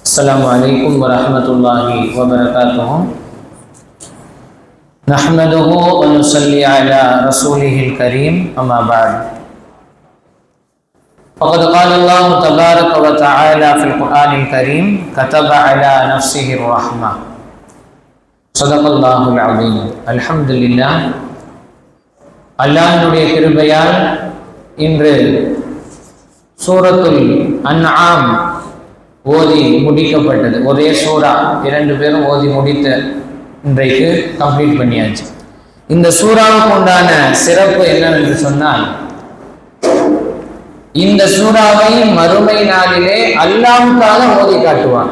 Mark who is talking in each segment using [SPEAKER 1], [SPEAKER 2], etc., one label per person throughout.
[SPEAKER 1] السلام عليكم ورحمة الله وبركاته. نحمده ونصلي على رسوله الكريم أما بعد. فقد قال الله تبارك وتعالى في القرآن الكريم كتب على نفسه الرحمة. صدق الله العظيم. الحمد لله. அல்லாஹ்வுடைய கிருபையால் இன்று சூரத்துல் அன்ஆம் ஓதி முடிக்கப்பட்டது. ஒரே சூரா, 2 பேரும் ஓதி முடித்த இன்றைக்கு கம்ப்ளீட் பண்ணியாச்சு. இந்த சூறாவுக்கு உண்டான சிறப்பு என்னவென்று சொன்னால், இந்த சூறாவை மறுமை நாளிலே அல்லாஹ்வுக்காக ஓதி காட்டுவான்.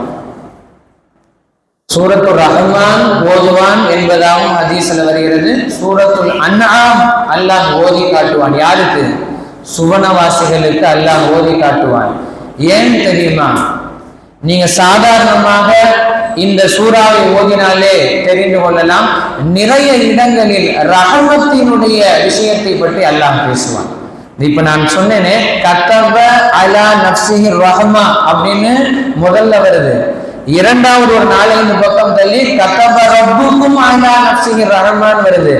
[SPEAKER 1] சூரத்துல் ரஹ்மான் ஓதுவான் என்பதாகவும் ஹதீஸ்ல வருகிறது. சூரத்துல் அன்ஆம் அல்லாஹ் ஓதி காட்டுவான். யாருக்கு? சுவனவாசிகளுக்கு அல்லாஹ் ஓதி காட்டுவான். ஏன் தெரியுமா? நீங்க சாதாரணமாக இந்த சூறாவை ஓதினாலே தெரிந்து கொள்ளலாம், நிறைய இடங்களில் ரஹமத்தினுடைய விஷயத்தை பற்றி அல்லாஹ் பேசுவான். இப்ப நான் சொன்னேனே, கத்தப அலா நஃப்ஸிஹி ரஹ்மா அப்படின்னு முதல்ல வருது. இரண்டாவது ஒரு 4-5 பக்கம் தள்ளி கத்தப ரப்புக்கும் அலா நஃப்ஸிஹி ரஹ்மான் வருது.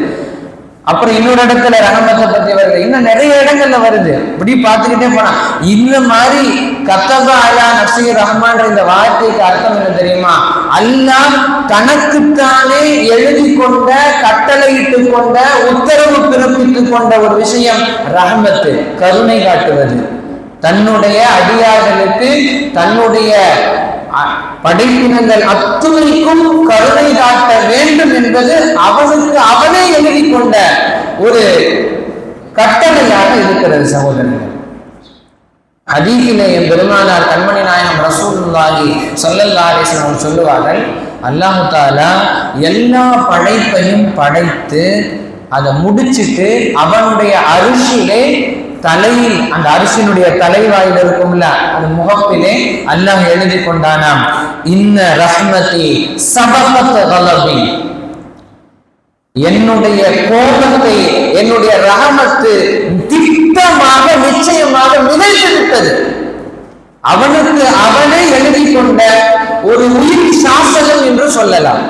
[SPEAKER 1] அப்புறம் இன்னொரு இடத்துல ரஹமத்தை பத்தி வருது. இன்னும் நிறைய இடங்கள்ல வருது. இப்படி பார்த்துக்கிட்டே போனா இந்த மாதிரி கத்தபா அலா நஃப்ஸிஹி ரஹ்மான்ற இந்த வார்த்தைக்கு அர்த்தம் என்ன தெரியுமா? அல்லாஹ் தனக்குத்தானே எழுதி கொண்ட, கட்டளையிட்டு கொண்ட, உத்தரவு பிறப்பித்து கொண்ட ஒரு விஷயம் ரஹமத்து, கருணை காட்டுவது. தன்னுடைய அடியார்களுக்கு, தன்னுடைய படைப்பினங்கள் அத்துணைக்கும் கருணை காட்ட வேண்டும் என்பது அவனுக்கு அவனே எழுதி கொண்ட ஒரு கட்டளையாக இருக்கிறது. சகோதரர்கள், ஹதீஸிலே பெருமானார் கண்மணி நாயகம் ரசூலுல்லாஹி ஸல்லல்லாஹு அலைஹி வஸல்லம் சொல்லுவார்கள், அல்லாஹ் தஆலா எல்லா படைப்பையும் படைத்து அதை முடிச்சிட்டு அவனுடைய அரிசியிலே தலையில், அந்த அரிசியினுடைய தலைவாயில் இருக்கும்ல, அந்த முகப்பிலே அல்லாஹ் எழுதி கொண்டானாம், இன்ன ரஹ்மதி சபகத் கலபி, என்னுடைய கோபத்தை, என்னுடைய ரஹமத்து திட்டமாக, நிச்சயமாக மிதந்து விட்டது. அவனுக்கு அவனே எழுதி கொண்ட ஒரு உயிர் சாசனம் என்று சொல்லலாம்.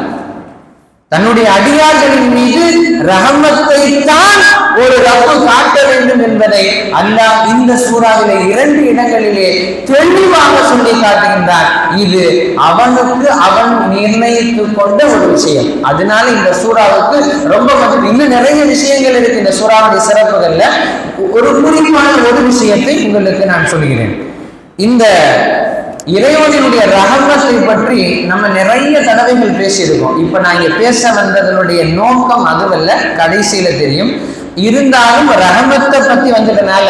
[SPEAKER 1] தன்னுடைய அடியார்களின் மீது ரஹமத்தை தான் ஒரு ரப்பு காட்ட வேண்டும் என்பதை அல்லாஹ் இந்த சூறாவிலே 2 இடங்களிலே தெளிவாக சொல்லி காட்டுகின்றார். இது அவனுக்கு அவன் நிர்ணயித்து கொண்ட ஒரு விஷயம். அதனால இந்த சூறாவுக்கு ரொம்ப இன்னும் நிறைய விஷயங்கள் இருக்கு. இந்த சூறாவுடைய சிறப்புகள்ல ஒரு குறிப்பான ஒரு விஷயத்தை உங்களுக்கு நான் சொல்கிறேன். இந்த இறைவனுடைய ரஹமத்தை பற்றி நம்ம நிறைய தடவைகள் பேசியிருக்கோம். இப்ப நான் இங்க பேச வந்ததனுடைய நோக்கம் அதுவல்ல, கடைசியில தெரியும். இருந்தாலும் ரஹமத்தை பத்தி வந்ததுனால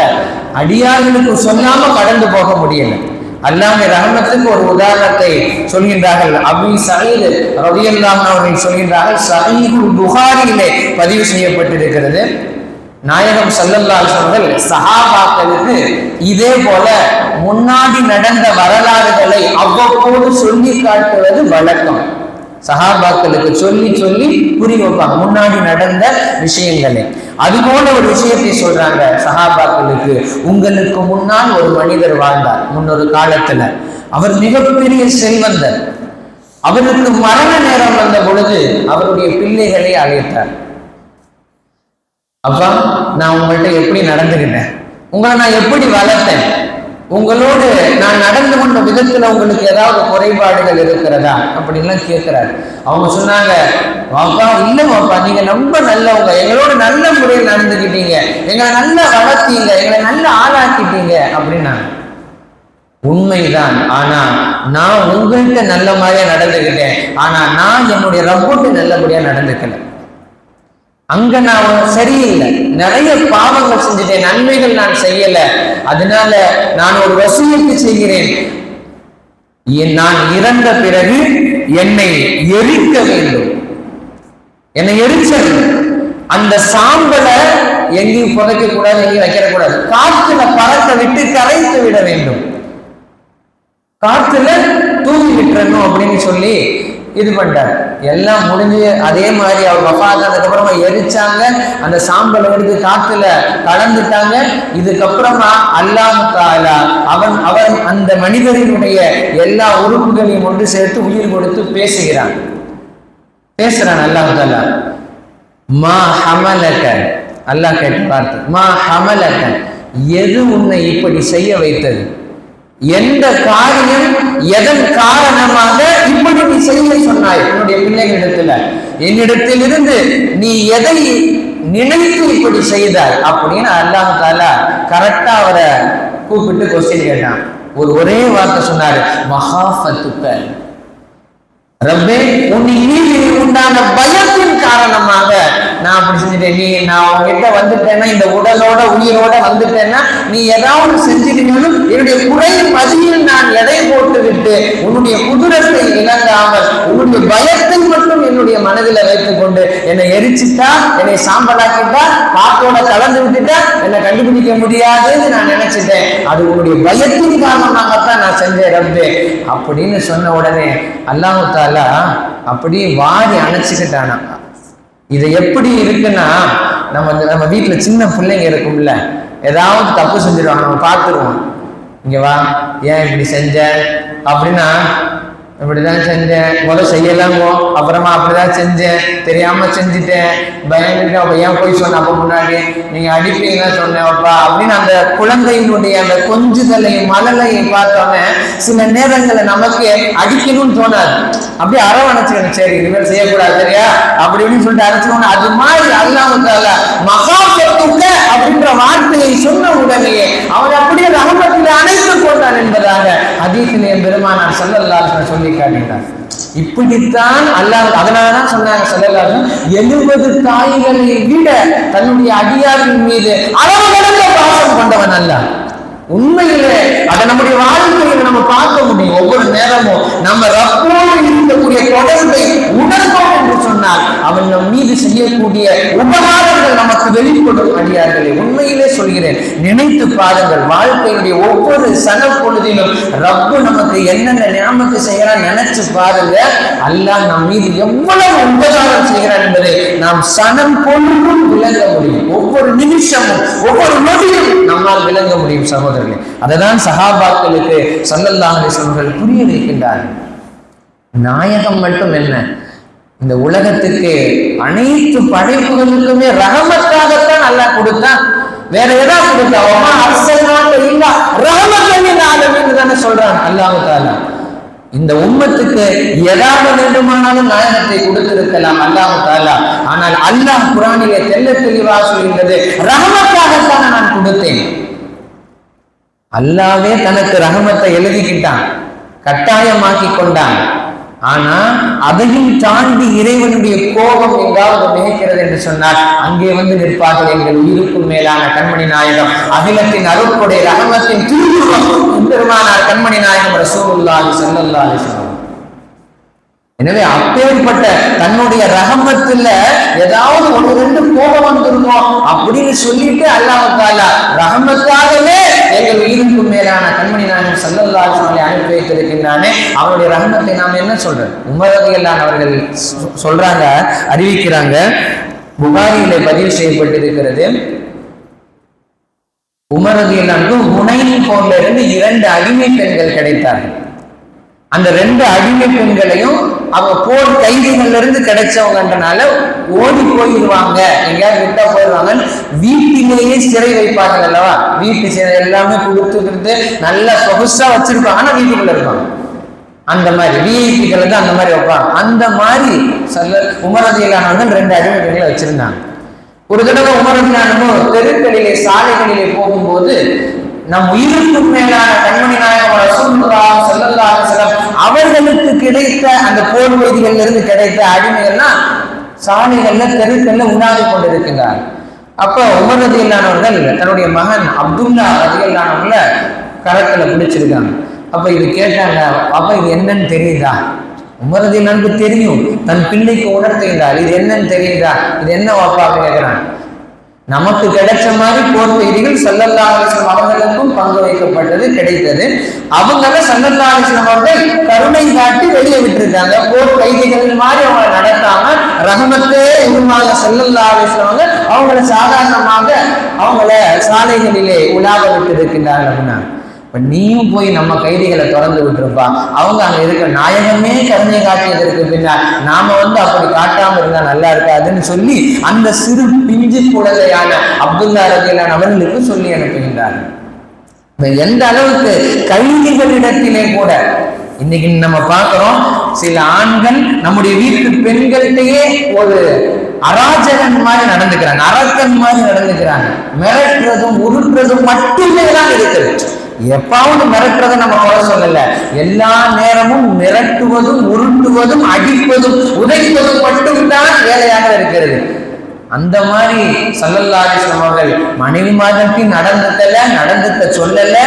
[SPEAKER 1] அடியார்களுக்கு சொல்லாம கடந்து போக முடியல. அல்லாஹ்வுடைய ரஹமத்துக்கு ஒரு உதாரணத்தை சொல்கின்றார்கள். அபூ சயீத் ரலியல்லாஹு அன்ஹு அவர்கள் சொல்கின்றார்கள், ஸஹீஹுல் புகாரியிலே பதிவு செய்யப்பட்டிருக்கிறது, நாயகம் ஸல்லல்லாஹு அலைஹி வஸல்லம் சஹாபாக்களுக்கு இதே போல முன்னாடி நடந்த வரலாறுகளை அவ்வப்போது சொல்லி காட்டுவது வழக்கம். சஹாபாக்களுக்கு சொல்லி சொல்லி புரிய வைப்பாங்க முன்னாடி நடந்த விஷயங்களை. அது போல ஒரு விஷயத்தை சொல்றாங்க சஹாபாக்களுக்கு. உங்களுக்கு முன்னால் ஒரு மனிதர் வாழ்ந்தார் முன்னொரு காலத்துல. அவர் மிகப்பெரிய செல்வந்தர். அவருக்கு மரண நேரம் வந்த பொழுது அவருடைய பிள்ளைகளை அழைத்தார். அப்பா, நான் உங்கள்கிட்ட எப்படி நடந்துக்கிட்டேன், உங்களை நான் எப்படி வளர்த்தேன், உங்களோடு நான் நடந்து கொண்ட விதத்துல உங்களுக்கு ஏதாவது குறைபாடுகள் இருக்கிறதா அப்படின்லாம் கேட்கிறாரு. அவங்க சொன்னாங்க, வாப்பா இல்ல வாப்பா, நீங்க ரொம்ப நல்லவங்க, எங்களோட நல்ல முறையில் நடந்துக்கிட்டீங்க, எங்களை நல்லா வளர்த்தீங்க, எங்களை நல்லா ஆளாக்கிட்டீங்க அப்படின்னாங்க. உண்மைதான். ஆனா நான் உங்கள்கிட்ட நல்ல மாதிரியா நடந்துக்கிட்டேன், ஆனா நான் என்னுடைய ரப்புக்கு நல்லபடியா நடந்துக்கல. அங்க நான் சரியில்லை, நிறைய பாவங்கள் செஞ்சுட்டேன், நன்மைகள் நான் செய்யல. அதனால நான் ஒரு வசியத்து செய்கிறேன், நான் இறந்த பிறகு என்னை எரிக்க வேண்டும், என்னை எரிச்சல், அந்த சாம்பலை எங்கேயும் புதைக்க கூடாது, எங்கேயும் வைக்கக்கூடாது, காற்றுல பறக்க விட்டு கரைத்து விட வேண்டும், காற்றுல தூங்கி விட்டுறணும் அப்படின்னு சொல்லி இது பண்ணிட்டார். எல்லாம் முடிஞ்சு அதே மாதிரி அவர் வஃபாத்தானதுக்கு அப்புறமா எரிச்சாங்க. அந்த சாம்பலை எடுத்து காத்துல கலந்துட்டாங்க. இதுக்கப்புறமா அல்லாஹ் தஆலா அவர் அந்த மனிதரினுடைய எல்லா உறுப்புகளையும் ஒன்று சேர்த்து உயிர் கொடுத்து பேசுகிறான். அல்லாஹ் தஆலா மா ஹமலக, அல்லாஹ் கேட்ட வார்த்தை மா ஹமலக, எது உன்னை இப்படி செய்ய வைத்தது? எந்த காரியம் எதன் காரணமாக இப்படி நீ செய்ய சொன்னாய் உன்னுடைய பிள்ளைகளிடத்துல? என்னிடத்தில் இருந்து நீ எதை நினைத்து இப்படி செய்தாய் அப்படின்னு அல்லாஹ் தஆலா கரெக்டா அவரை கூப்பிட்டு கொஸ்டின் கேட்டான். ஒரே வார்த்தை சொன்னாரு, மகாஃபத்துக்க, ரப்பே உன் மீது உண்டான பயத்தின் காரணமாக நான் அப்படி செஞ்சுட்டேன். நான் உங்ககிட்ட வந்துட்டேன்னா, இந்த உடலோட உயிரோட வந்துட்டேன்னா, நீ ஏதாவது செஞ்சுட்டீங்களும் என்னுடைய குறை மதியில் நான் எடை போட்டு விட்டு உன்னுடைய குதிரத்தை இழங்காமல் உன்னுடைய பயத்தை மட்டும் என்னுடைய மனதில் வைத்துக் கொண்டு என்னை எரிச்சுட்டா, என்னை சாம்பலாக்கிட்டா, காத்தோட கலந்து விட்டுட்டா என்னை கண்டுபிடிக்க முடியாதுன்னு நான் நினைச்சிட்டேன். அது உன்னுடைய பயத்தின் காரணமாகத்தான் நான் செஞ்சேன் ரப்பே அப்படின்னு சொன்ன உடனே அல்லாஹ் தஆலா அப்படியே வாரி அணைச்சுக்கிட்டானா. இது எப்படி இருக்குன்னா, நம்ம வீட்டுல சின்ன பிள்ளைங்க இருக்கும்ல, ஏதாவது தப்பு செஞ்சிருவாங்க, நம்ம பார்த்துருவோம். இங்க வா, ஏன் இப்படி செஞ்ச அப்படின்னா, இப்படிதான் செஞ்சேன், முதல் செய்யலாமோ, அப்புறமா அப்படிதான் செஞ்சேன், தெரியாம செஞ்சுட்டேன், பயந்துட்டு அப்ப ஏன் போய் சொன்ன அப்ப முன்னாடி நீங்க அடிப்பீங்க சொன்னேன்ப்பா அப்படின்னு அந்த குழந்தையினுடைய அந்த கொஞ்சுதலையும் மழலையும் பார்த்தோன்னே சில நேரங்களை நமக்கு அடிக்கணும்னு தோணாது. அப்படியே அரவணைச்சுக்கணும், சரி இனிமேல் செய்யக்கூடாது சரியா அப்படின்னு சொல்லிட்டு அரைச்சுக்கணும். அது மாதிரி அல்லாஹ் தஆலா மகாஃபத்துக்க அப்படின்ற வார்த்தையை சொன்ன உடனேயே அவன் அப்படியே ரஹமத்தில் அணைத்துக் கொண்டான் என்பதாக ஹதீஸிலே பெருமானார் ஸல்லல்லாஹு அலைஹி வஸல்லம் சொல்லி காட்டினார். இப்படித்தான் அல்லாஹ், அதனாலதான் சொன்னாங்க ஸல்லல்லாஹு அலைஹி வஸல்லம் 70 தாய்களை விட தன்னுடைய அடியாரின் மீது அளவு கடந்த பாசம் கொண்டவன் அல்லாஹ். உண்மையிலே அதை நம்முடைய வாழ்க்கையில நம்ம பார்க்க முடியும். ஒவ்வொரு நேரமும் நம்ம ரப்போடு இருக்கக்கூடிய தொடர்பை உணர்ந்தோம் என்று சொன்னால் அவன் நம் மீது செய்யக்கூடிய உபகாரங்கள் நமக்கு வெளிப்படும். அடியார்களே, உண்மையிலே சொல்கிறேன், நினைத்து பாருங்கள். வாழ்க்கையுடைய ஒவ்வொரு சன பொழுதிலும் ரப்பு நமக்கு என்னென்ன நியமத்து செய்கிறான் நினைச்சு பாருங்க. அல்லாஹ் நம் மீது எவ்வளவு உபகாரம் செய்கிறான் என்பதை நாம் சனம் பொழுதும் விளங்க முடியும். ஒவ்வொரு நிமிஷமும் ஒவ்வொரு நொடியும் நம்மால் விளங்க முடியும் சகோதரர். அததான் சஹாபாக்களுக்கு ஸல்லல்லாஹு அலைஹி வஸல்லம் புரிய வைக்கின்றார்கள். நாயகம் மட்டும் என்ன, இந்த உலகத்துக்கு அனைத்து படைப்புகளுக்குமே ரஹமத்தாகத்தான் அல்லாஹ் கொடுத்தான். வேற ஏதாவது கொடுத்தா அரசனாக இல்ல ரஹமத்தன் ஆலமீன் தானே சொல்றான் அல்லாஹ் தஆலா. இந்த உம்மத்துக்கு எதாவது வேண்டுமானாலும் நாயகத்தை கொடுத்திருக்கலாம் அல்லாஹ் தஆலா. ஆனால் அல்லாஹ் குர்ஆனிலே தெள்ள தெளிவாக சொல்கின்றது, ரஹமத்தாகத்தான் நான் கொடுத்தேன். அல்லாவே தனக்கு ரஹமத்தை எழுதிக்கிட்டான், கட்டாயமாக்கி கொண்டான். ஆனா அதையும் தாண்டி இறைவனுடைய கோபம் எங்காவது மிகைக்கிறது என்று சொன்னால் அங்கே வந்து நிற்பார்கள் எங்கள் உயிருக்கும் மேலான கண்மணி நாயகம், அகிலத்தின் அருட்கொடை ரஹமத்தின் திருவுருவம் பெருமானார் கண்மணி நாயகம் ரசூலுல்லாஹி ஸல்லல்லாஹு அலைஹி வஸல்லம். எனவே அப்பேற்பட்ட தன்னுடைய ரஹமத்துல ஏதாவது ஒன்று ரெண்டு கோபம் வந்துருமோ அப்படின்னு சொல்லிட்டு அல்லாஹ் தஆலா ரஹமத்தாகவே எங்கள் உயிருக்கும் மேலான கண்மணி நாயகம் ஸல்லல்லாஹு அலைஹி வஸல்லம் அனுப்பி வைத்திருக்கின்றானே, அவருடைய ரஹமத்தை நாம் என்ன சொல்றோம்? உமர் ரலியல்லாஹு அவர்கள் சொல்றாங்க, அறிவிக்கிறாங்க, புகாரியிலே பதிவு செய்யப்பட்டிருக்கிறது. உமர் ரலியல்லாஹு ஹுனைன் போர்ல இருந்து 2 அடிமை பெண்கள் கிடைத்தார்கள். அந்த 2 அடிமை பெண்களையும் அவங்க போர் கைதிகள்ல இருந்து கிடைச்சவங்கன்றனால ஓடி போயிடுவாங்க, எங்கேயாவது விட்டா போயிடுவாங்க, வீட்டிலேயே சிறை வைப்பார்கள் அல்லவா, வீட்டு சிறை எல்லாமே கொடுத்துக்கிட்டு நல்லா சொகுசா வச்சிருப்பாங்க, ஆனா வீட்டுக்குள்ள இருப்பாங்க. அந்த மாதிரி விஐபிகளை தான் அந்த மாதிரி வைப்பாங்க. அந்த மாதிரி உமர் ரலியல்லாஹு 2 அடிமை பெண்களை வச்சிருந்தாங்க. ஒரு தடவை உமர் ரலியல்லாஹு தெருக்களிலே சாலைகளிலே போகும்போது நம் உயிருக்கும் மேலான கண்மணி நாயகம் ரசூலுல்லாஹி ஸல்லல்லாஹு அலைஹி வஸல்லம் அவர்களுக்கு கிடைத்த அந்த போர் கைதிகள்ல இருந்து கிடைத்த அடிமைகள்லாம் சாலைகள்ல தெருக்கள்ல உண்ணாடி கொண்டிருக்கிறார். அப்ப உமர் ரலியல்லாஹு அவர்கள் தன்னுடைய மகன் அப்துல்லா ரலியல்லாஹு அவங்கள கரத்துல பிடிச்சிருக்காங்க. அப்ப இது கேட்டாங்க, அப்ப இது என்னன்னு தெரியுதா? உமர் ரலியல்லாஹு தெரியும், தன் பிள்ளைக்கு உணர்த்துகிறார், இது என்னன்னு தெரியுதா, இது என்ன வாப்பா அப்படின்னு கேட்கிறான். நமக்கு கிடைச்ச மாதிரி போர் கைதிகள் ஸல்லல்லாஹு அலைஹி வஸல்லம் அவர்களுக்கும் பங்கு வைக்கப்பட்டது, கிடைத்தது. அவங்கள ஸல்லல்லாஹு அலைஹி வஸல்லம் அவர்கள் கருணை காட்டி வெளியே விட்டுருக்காங்க. போர் கைதிகள் மாதிரி அவங்களை நடத்தாம ரஹமத்தே எதுமாக ஸல்லல்லாஹு அலைஹி வஸல்லம் அவங்களை சாதாரணமாக அவங்கள சாலைகளிலே உலாவ விட்டு இருக்கின்றார்கள் அப்படின்னா, இப்ப நீயும் போய் நம்ம கைதிகளை திறந்து விட்டுருப்பா. அவங்க அங்க இருக்கிற நாயகமே கருணை காட்டியதற்கு பின்னால் நாம அப்படி காட்டாம இருந்தா நல்லா இருக்காதுன்னு சொல்லி அந்த சிறு பிஞ்சு குழந்தையான அப்துல்லா ரலியல்லாஹு அவர்களுக்கு சொல்லி அனுப்புகின்றார்கள். எந்த அளவுக்கு கைதிகளிடத்திலே கூட இன்னைக்கு நம்ம பார்க்கிறோம், சில ஆண்கள் நம்முடைய வீட்டு பெண்கள்கிட்டயே ஒரு அராஜகன் மாதிரி நடந்துக்கிறாங்க, அரக்கன் மாதிரி நடந்துக்கிறாங்க. மிரட்டுறதும் உருட்டுறதும் மட்டுமே தான் இருக்குது. எப்பாவது மிரட்டுறதை நம்ம குறை சொல்லல, எல்லா நேரமும் மிரட்டுவதும் உருட்டுவதும் அடிப்பதும் உதைப்பதும் மட்டும்தான் வேலையாக இருக்கிறது. அந்த மாதிரி ஸல்லல்லாஹு அலைஹி வஸல்லம் அவர்கள் மனைவி மாதற்கு நடந்துக்க சொல்லல.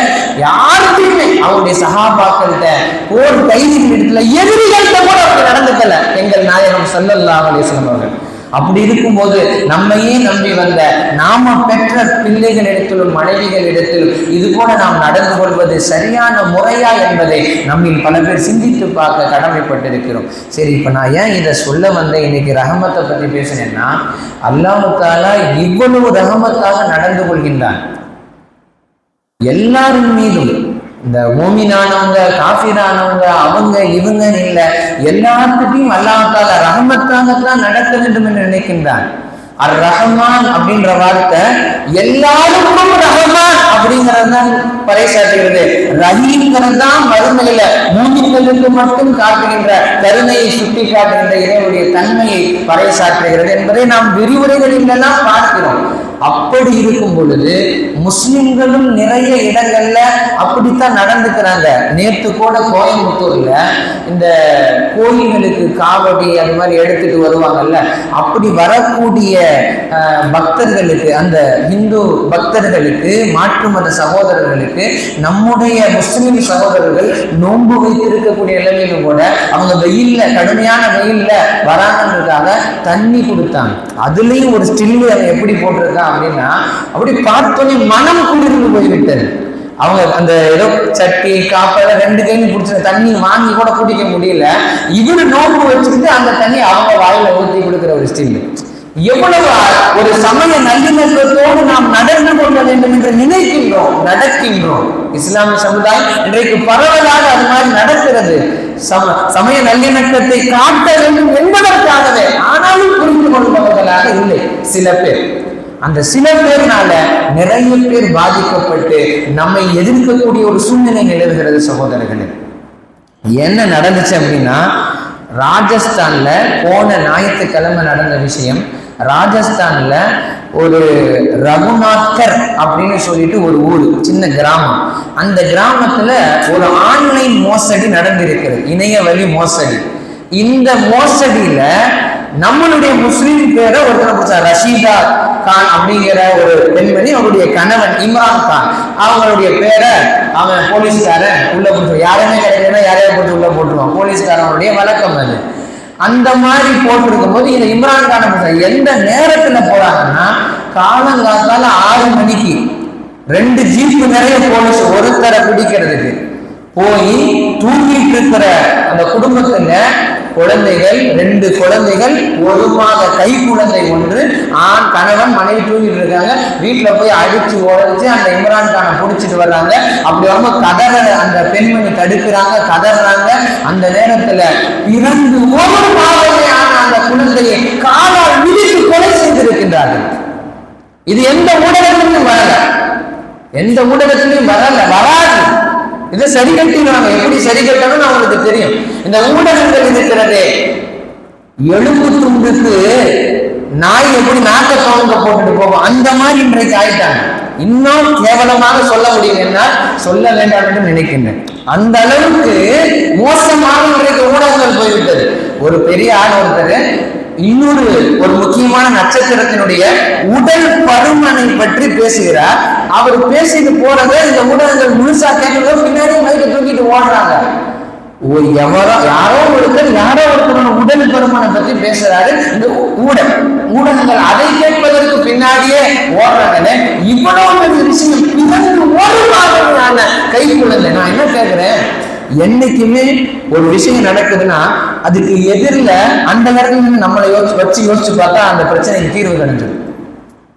[SPEAKER 1] யாருக்குமே அவருடைய சஹாபாக்கள்கிட்ட போர் கைதிகள் இடத்துல எதிரிகள்கிட்ட கூட அப்படி நடந்துக்கல எங்கள் நாயகம் ஸல்லல்லாஹு அலைஹி வஸல்லம் அவர்கள். அப்படி இருக்கும்போது நம்மையே நம்பி வந்த நாம பெற்ற பிள்ளைகளிடத்திலும் மனைவிகளிடத்திலும் இது போல நாம் நடந்து கொள்வது சரியான முறையா என்பதை நம்மில் பல பேர் சிந்தித்து பார்க்க கடமைப்பட்டிருக்கிறோம். சரி, இப்ப நான் ஏன் இதை சொல்ல வந்தேன், இன்னைக்கு ரஹமத்தை பத்தி பேசினேன்னா, அல்லாஹ் தஆலா இவ்வளவு ரஹமத்தாக நடந்து கொள்கின்றான் எல்லாரின் மீதும். இந்த மோமினானவங்க காஃபிரானவங்க அவங்க இவங்கன்னு இல்லை, எல்லாத்துட்டையும் அல்லாஹ் தஆலா ரஹமத்தாகத்தான் நடக்க வேண்டும் என்று நினைக்கின்றான். அர் ரஹ்மான் அப்படின்ற வார்த்தை எல்லாருக்கும் ரஹ்மான் அப்படிங்கிறது தான் பறைசாற்றுகிறது. ரஹீம்ங்கிறது தான் மறுமையில மூமின்களுக்கு மட்டும் காட்டுகின்ற கருணையை சுட்டி காட்டுகின்ற இறைவனுடைய தன்மையை பறைசாற்றுகிறது என்பதை நாம் விரிவுரைகளில் எல்லாம் பார்க்கிறோம். அப்படி இருக்கும் பொழுது முஸ்லிம்களும் நிறைய இடங்கள்ல அப்படித்தான் நடந்துக்கிறாங்க. நேற்று கூட கோயம்புத்தூர்ல இந்த கோயில்களுக்கு காவடி அது மாதிரி எடுத்துட்டு வருவாங்கல்ல, அப்படி வரக்கூடிய பக்தர்களுக்கு, அந்த இந்து பக்தர்களுக்கு, மாற்று மத சகோதரர்களுக்கு நம்முடைய முஸ்லிம் சகோதரர்கள் நோன்பு வைத்திருக்கக்கூடிய நிலைமையிலும் கூட அவங்க வெயில்ல, கடுமையான வெயில்ல வராங்கிறதுக்காக தண்ணி கொடுத்தாங்க. அதுலயும் ஒரு ஸ்டில்லு அவன் எப்படி போட்டிருக்கான் அப்படின்னா, அப்படி பார்த்தோன்னே மனம் குளிர்ந்து போய்விட்டது. அவங்க அந்த ஏதோ சட்டி காப்பெல்லாம் 2 கையும் பிடிச்ச தண்ணி வாங்கி கூட குடிக்க முடியல. இவரு நோன்பு வச்சுக்கிட்டு அந்த தண்ணி அவங்க வாயில ஊற்றி கொடுக்கிற ஒரு ஸ்டில். எவ்வளவு ஒரு சமய நல்லிணக்கத்தோடு நாம் நடந்து கொள்ள வேண்டும் என்று நினைக்கின்றோம், நடக்கின்றோம். இஸ்லாமிய சமுதாயம் இன்றைக்கு பரவலாக அது மாதிரி நடக்கிறது. சமய நல்லிணக்கத்தை காட்ட வேண்டும் என்பதற்காகவே, ஆனாலும் புரிந்து கொள்பவர்களாக இல்லை சில பேர். அந்த சில பேர்னால நிறைய பேர் பாதிக்கப்பட்டு நம்மை எதிர்க்கக்கூடிய ஒரு சூழ்நிலை நிலவுகிறது. சகோதரர்களே, என்ன நடந்துச்சு அப்படின்னா, ராஜஸ்தான்ல போன ஞாயிற்றுக்கிழமை நடந்த விஷயம். ராஜஸ்தான்ல ஒரு ரகுநாத்கர் அப்படின்னு சொல்லிட்டு ஒரு ஊர், சின்ன கிராமம். அந்த கிராமத்துல ஒரு ஆன்லைன் மோசடி நடந்திருக்கிறது, இணைய வழி மோசடி. இந்த மோசடியில நம்மளுடைய முஸ்லீம் பேரை ஒருத்தர் பிடிச்சா, ரஷீதா கான் அப்படிங்கிற ஒரு பெண்மணி, அவருடைய கணவன் இம்ரான் கான், அவங்களுடைய பேரை அவன் போலீஸ்காரன் உள்ள போட்டுருவான். யாருமே கிடைக்கலன்னா யாரையா போட்டு உள்ள போட்டுருவான், போலீஸ்காரனுடைய வழக்கம் அது. அந்த மாதிரி போட்டிருக்கும் போது இந்த இம்ரான் கானை எந்த நேரத்துல போறாங்கன்னா, காலங்காத்தால 6 மணிக்கு 2 ஜீப்பு நிறைய போலீஸ் ஒருத்தரை பிடிக்கிறதுக்கு போய் தூங்கிட்டு இருக்கிற அந்த குடும்பத்துல குழந்தைகள், 2 குழந்தைகள், 1 மாத கை குழந்தை ஒன்று, ஆண் கணவன் மனைவி தூங்கிட்டு இருக்காங்க. வீட்டுல போய் அடிச்சு உடைச்சு அந்த இம்ரான் கானை பிடிச்சிட்டு வர்றாங்க. அப்படி ரொம்ப கதற அந்த பெண்மணி தடுக்கிறாங்க, கதறாங்க. அந்த நேரத்துல பிறந்து 1 மாதமையான அந்த குழந்தையை காலால் மிதித்து கொலை செய்திருக்கின்றார்கள். இது எந்த ஊடகத்திலையும் வரல, எந்த ஊடகத்திலையும் வராது. இதை சரி கட்டிடுவாங்க. எப்படி சரி கட்டணும்னு அவங்களுக்கு தெரியும். இந்த ஊடகங்கள் இருக்கிறதே, எலும்பு துண்டுக்கு நாய் எப்படி நாக்க தோங்க போட்டுட்டு போகும், அந்த மாதிரி இன்றைக்கு ஆயிட்டாங்க. இன்னும் கேவலமாக சொல்ல முடியும் என்ன சொல்ல வேண்டாம் என்று நினைக்கின்றேன். அந்த அளவுக்கு மோசமாக இன்றைக்கு ஊடகங்கள் போய்விட்டது. ஒரு பெரிய ஆள் ஒருத்தர் இன்னொரு ஒரு முக்கியமான நட்சத்திரத்தினுடைய உடல் பருமனை பற்றி பேசுகிறார். அவர் பேசிட்டு போறத இந்த ஊடகங்கள் முழுசா கேட்கறத பின்னாடி மைக்க தூக்கிட்டு ஓடுறாங்க. யாரோ ஒருத்தர் உடல் பருமனை பத்தி பேசுறாரு. இந்த ஊடகங்கள் அதை கேட்பதற்கு பின்னாடியே ஓடுறாங்க. இவ்வளவு விஷயம் பிறந்து 1 மாதமான கை குழந்தை. நான் என்ன கேட்கிறேன், என்னைக்குமே ஒரு விஷயம் நடக்குதுன்னா அதுக்கு எதிரில் அந்த இடத்துல நம்மளை யோசிச்சு பார்த்தா அந்த பிரச்சனைக்கு தீர்வு கிடைச்சிடும்.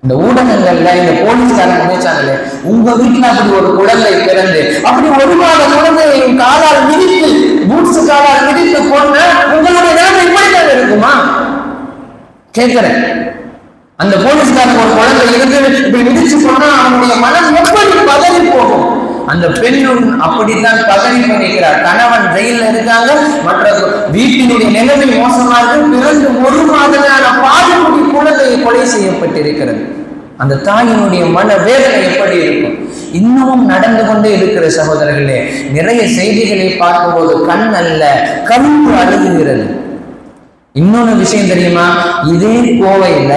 [SPEAKER 1] இந்த ஊடகங்கள்ல இந்த போலீஸ்காரங்க பேச்சாங்கல்ல, உங்க வீட்டுல அப்படி ஒரு குழந்தை பிறந்து அப்படி ஒரு மாத குழந்தை காலால் மிதித்து பூட்ஸ் காலால் மிதித்து போன உங்களுடைய நிலைமை இப்படித்தான் இருக்குமா கேட்கிறேன். அந்த போலீஸ்காரங்க ஒரு குழந்தை இருந்து இப்படி மிதிச்சு போனா அவனுடைய மனம் எப்படி பதறி போகும். அந்த பெண்ணும் அப்படித்தான் பதறி பண்ணிக்கிறார். கணவன் ஜெயில இருக்காங்க, மற்ற வீட்டினுடைய நிலைமை மோசமாக பிறந்து ஒரு மாதமான பாலுக்குடி குழந்தை கொலை செய்யப்பட்டிருக்கிறது. அந்த தாயினுடைய மன வேதனை எப்படி இருக்கும். இன்னமும் நடந்து கொண்டே இருக்கிற சகோதரர்களே, நிறைய செய்திகளை பார்க்கும்போது கண் அல்ல கருப்பு அழுகுகிறது. இன்னொன்னு விஷயம் தெரியுமா, இதே கோவையில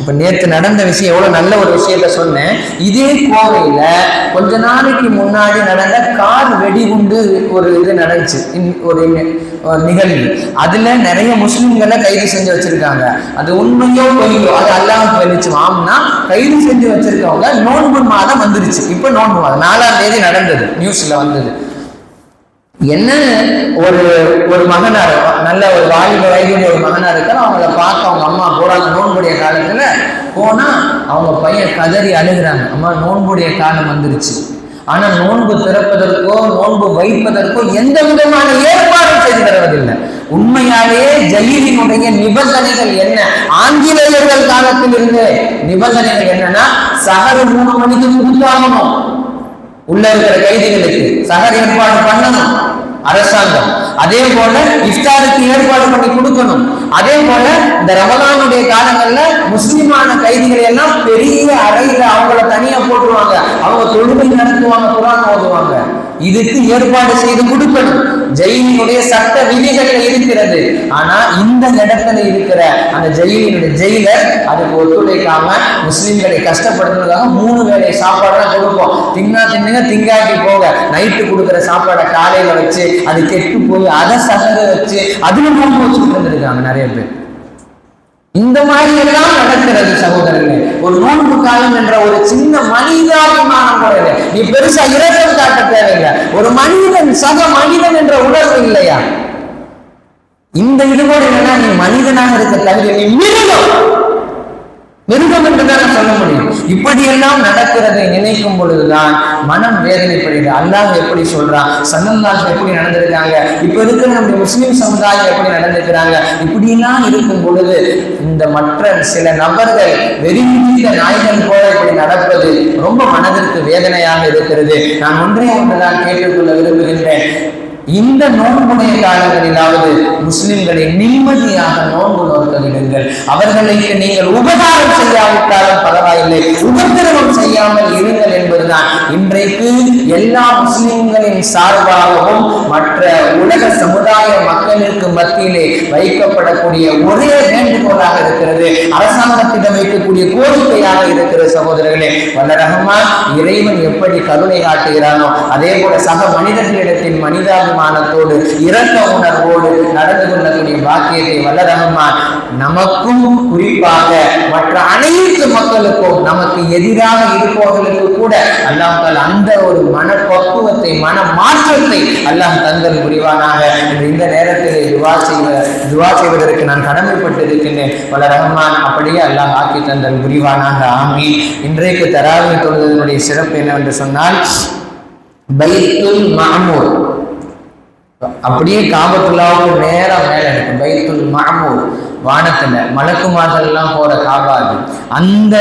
[SPEAKER 1] இப்ப நேற்று நடந்த விஷயம் எவ்வளவு நல்ல ஒரு விஷயத்த சொன்னேன். இதே கோவையில கொஞ்ச நாளைக்கு முன்னாடி நடந்த கார் வெடிகுண்டு ஒரு இது நடந்துச்சு, ஒரு நிகழ்வு. அதுல நிறைய முஸ்லிம்களை கைது செஞ்சு வச்சிருக்காங்க. அது உண்மையோ பொய்யோ அது அல்லாஹ்வுக்கு வெளிச்சம். ஆம்னா கைது செஞ்சு வச்சிருக்கவங்க நோன்பு மாதம் வந்துருச்சு. இப்ப நோன்பு மாதம் 4ஆம் தேதி நடந்தது, நியூஸ்ல வந்தது. என்ன ஒரு மகனார், நல்ல ஒரு வாலிப வயதுடைய ஒரு மகனா இருக்கிற, அவங்கள பார்க்க அவங்க அம்மா போறாங்க. நோன்புடைய காலத்துல போனா அவங்க பையன் கதறி அழுகிறாங்க, அம்மா நோன்புடைய காலம் வந்துருச்சு. ஆனா நோன்பு திறப்பதற்கோ நோன்பு வைப்பதற்கோ எந்த விதமான ஏற்பாடு செய்து தருவதில்லை. உண்மையாலேயே ஜலீலினுடைய நிபந்தனைகள் என்ன, ஆங்கிலேயர்கள் காலத்தில் இருந்து நிபந்தனைகள் என்னன்னா, சஹர் 3 மணிக்கு கொடுத்தாகணும், உள்ள இருக்கிற கைதிகளுக்கு சஹர் ஏற்பாடு பண்ணணும் அரசாங்கம். அதே போல இஃப்தாருக்கு ஏற்பாடு பண்ணி கொடுக்கணும். அதே போல இந்த ரமலானுடைய காலங்கள்ல முஸ்லிமான கைதிகளை எல்லாம் பெரிய அறையில அவங்கள தனியா போட்டுருவாங்க, அவங்க தொழுகை நடத்துவாங்க, குர்ஆன் ஓதுவாங்க. இதுக்கு ஏற்பாடு செய்து கொடுக்கணும். ஜெயிலினுடைய சட்ட விதிகள் இருக்கிறது. ஆனா இந்த இடத்துல இருக்கிற அந்த ஜெயிலினுடைய ஜெயிலர் அதுக்கு ஒத்துழைக்காம முஸ்லிம்களை கஷ்டப்படுத்துறதுக்காக 3 வேளை சாப்பாடுலாம் கொடுப்போம், தின்னுங்க திங்காட்டி போக, நைட்டு கொடுக்குற சாப்பாடை காலையில வச்சு அது கெட்டு போய் அதை சகர வச்சு அதுல நோன்பு வச்சுட்டு இருந்திருக்காங்க நிறைய பேர். இந்த மாதிரி எல்லாம் நடக்கிறது சகோதரர்களே. ஒரு நோன்பு காலம் என்ற ஒரு சின்ன மனிதாபிமானம் கூட இல்லை. நீ பெருசா இரக்கம் காட்ட தேவையில்லை. ஒரு மனிதன் சக மனிதன் என்ற உணர்வு இல்லையா? இந்த ஈடுபாடு என்னன்னா, நீ மனிதனாக இருக்க தகுதி, நீ மிருகம் என்றுதான் சொல்ல முடியும். இப்படியெல்லாம் நடக்கிறதை நினைக்கும் பொழுதுதான் மனம் வேதனைப்படுகிறது. அல்லாஹ் எப்படி சொல்றான், ஸல்லல்லாஹு எப்படி நடந்திருக்காங்க, இப்ப இருக்கிற நம்முடைய முஸ்லிம் சமுதாயம் எப்படி நடந்திருக்கிறாங்க. இப்படியெல்லாம் இருக்கும் பொழுது இந்த மற்ற சில நபர்கள் வெறிமிக்க நாய்கள் போல இப்படி நடப்பது ரொம்ப மனதிற்கு வேதனையாக இருக்கிறது. நான் ஒன்றுதான் கேட்டுக்கொள்ள விரும்புகின்றேன். இந்த நோன்புடைய காலங்களிலாவது முஸ்லிம்களை நிம்மதியாக நோன்பு நோக்க விடுங்கள். அவர்களுக்கு நீங்கள் உபகாரம் செய்யாவிட்டாலும் பரவாயில்லை, உபத்திரவம் செய்யாமல் இருங்கள் என்பதுதான் இன்றைக்கு எல்லா முஸ்லிம்களின் சார்பாகவும் மற்ற உலக சமுதாய மக்களுக்கு மத்தியிலே வைக்கப்படக்கூடிய ஒரே வேண்டுகோளாக இருக்கிறது, அரசாங்கத்திடம் வைக்கக்கூடிய கோரிக்கையாக இருக்கிற சகோதரர்களே. வல்ல ரஹ்மான் இறைவன் எப்படி கருணை காட்டுகிறானோ அதே போல சக மனிதர்களிடத்தில் மனிதாபிமானத்தோடு இரக்க உணர்வோடு நடந்து கொள்ளக்கூடிய பாக்கியத்தை வல்ல ரஹ்மான் நமக்கும் குறிப்பாக மற்ற அனைத்து மக்களுக்கும் நமக்கு எதிராக இருப்பவர்களுக்கு கூட அல்லாஹ் அந்த ஒரு மனப்பக்குவத்தை மன மாற்றத்தை அல்லாஹ் தந்தல் புரிவானாக. இந்த நேரத்தில் துவா செய்வதற்கு நான் கடமைப்பட்டு இருக்கின்றேன். வல்ல ரஹ்மான் அப்படியே அல்லாஹ் ஆக்கி தந்தல் புரிவானாக. ஆமீன். இன்றைக்கு தராவி தொழுவதனுடைய சிறப்பு என்னவென்று சொன்னால், பைத்துல் மஅமூர் அப்படியே காபத்துல்லாவுக்கு நேரம் மேல இருக்கு. பைத்துல் மஅமூர் வானத்துல மலக்குமார்கள் எல்லாம் போற காபா, அந்த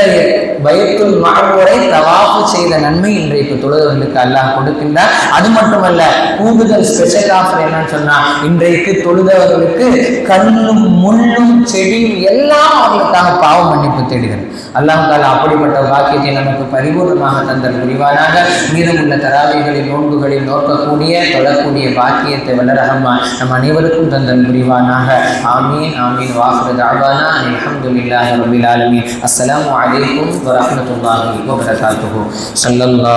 [SPEAKER 1] பைத்துல் மஅமூரை தவாஃப் செய்த நன்மை இன்றைக்கு தொழுதவர்களுக்கு அல்லாஹ் கொடுக்கின்றார். அது மட்டுமல்ல, கூடுதல் ஸ்பெஷல் ஆஃபர் என்னன்னு சொன்னா, இன்றைக்கு தொழுதவர்களுக்கு கல்லும் முள்ளும் செடியும் எல்லாம் அவர்களுக்காக பாவ மன்னிப்பு தேடுகிறது. அல்லாஹ் தாலா அப்படிப்பட்ட வாக்கியத்தை நமக்கு பரிபூர்ணமாக தந்தல் புரிவானாக. மீதமுள்ள தராவிகளில் நோன்புகளில் நோக்கக்கூடிய தொழக்கூடிய பாக்கியத்தை வல்ல ரஹ்மான் நம் அனைவருக்கும் தந்தல் புரிவானாக. ஆமீன் ஆமீன். வாஹிரு தஅவானா அல்ஹம்துலில்லாஹி ரப்பில் ஆலமீன். அஸ்ஸலாமு அலைக்கும் வரஹ்மத்துல்லாஹி வபரகாத்துஹு. ஸல்லல்லாஹு